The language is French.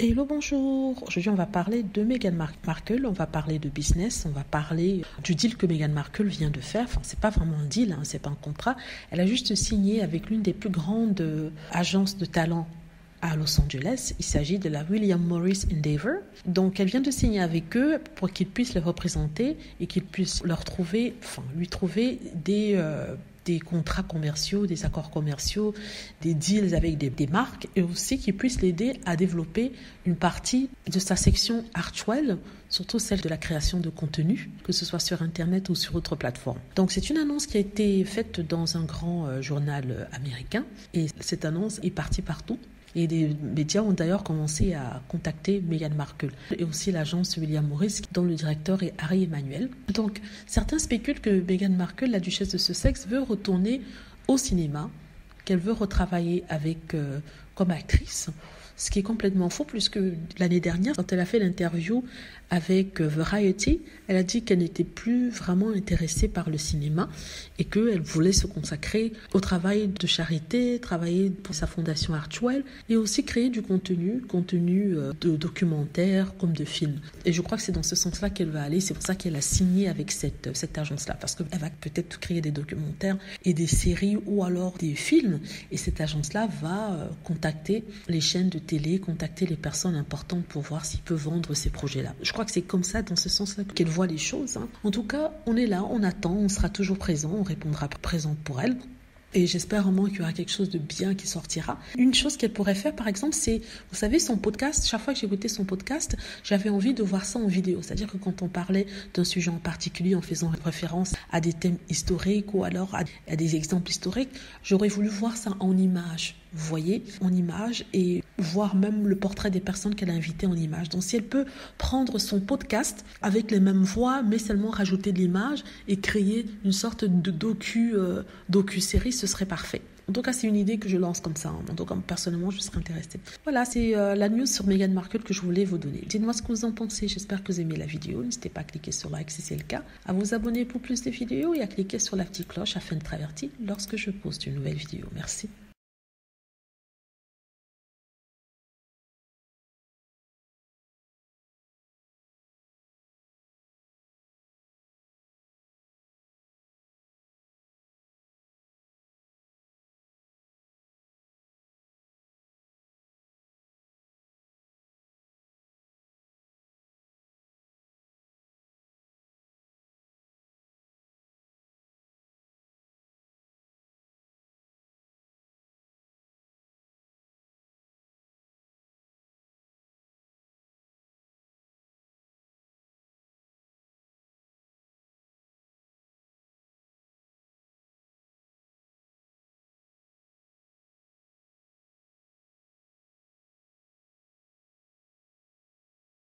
Hello, bonjour. Aujourd'hui, on va parler de Meghan Markle, on va parler de business, on va parler du deal que Meghan Markle vient de faire. Enfin, c'est pas vraiment un deal, c'est pas un contrat. Elle a juste signé avec l'une des plus grandes agences de talent à Los Angeles. Il s'agit de la William Morris Endeavor. Donc, elle vient de signer avec eux pour qu'ils puissent les représenter et qu'ils puissent lui trouver des contrats commerciaux, des accords commerciaux, des deals avec des marques, et aussi qu'ils puissent l'aider à développer une partie de sa section Archwell, surtout celle de la création de contenu, que ce soit sur Internet ou sur autre plateforme. Donc c'est une annonce qui a été faite dans un grand journal américain, et cette annonce est partie partout. Et des médias ont d'ailleurs commencé à contacter Meghan Markle et aussi l'agence William Morris, dont le directeur est Harry Emanuel. Donc, certains spéculent que Meghan Markle, la duchesse de Sussex, veut retourner au cinéma, qu'elle veut retravailler comme actrice, ce qui est complètement faux, puisque l'année dernière, quand elle a fait l'interview avec Variety, elle a dit qu'elle n'était plus vraiment intéressée par le cinéma et qu'elle voulait se consacrer au travail de charité, travailler pour sa fondation Archwell et aussi créer du contenu de documentaires comme de films. Et je crois que c'est dans ce sens-là qu'elle va aller. C'est pour ça qu'elle a signé avec cette agence-là, parce qu'elle va peut-être créer des documentaires et des séries ou alors des films. Et cette agence-là va contacter les chaînes de télé, contacter les personnes importantes pour voir s'ils peuvent vendre ces projets-là. Je crois que c'est comme ça, dans ce sens-là, qu'elle voit les choses. En tout cas, on est là, on attend, on sera toujours présent, on répondra présent pour elle. Et j'espère vraiment qu'il y aura quelque chose de bien qui sortira. Une chose qu'elle pourrait faire, par exemple, c'est, vous savez, son podcast. Chaque fois que j'écoutais son podcast, j'avais envie de voir ça en vidéo. C'est-à-dire que quand on parlait d'un sujet en particulier en faisant référence à des thèmes historiques ou alors à des exemples historiques, j'aurais voulu voir ça en images. Vous voyez, en images, et voir même le portrait des personnes qu'elle a invitées en images. Donc si elle peut prendre son podcast avec les mêmes voix, mais seulement rajouter de l'image et créer une sorte de docu-série, ce serait parfait. En tout cas, c'est une idée que je lance comme ça. En tout cas, personnellement, je serais intéressée. Voilà, c'est la news sur Meghan Markle que je voulais vous donner. Dites-moi ce que vous en pensez. J'espère que vous aimez la vidéo. N'hésitez pas à cliquer sur like si c'est le cas, à vous abonner pour plus de vidéos et à cliquer sur la petite cloche afin d'être averti lorsque je poste une nouvelle vidéo. Merci.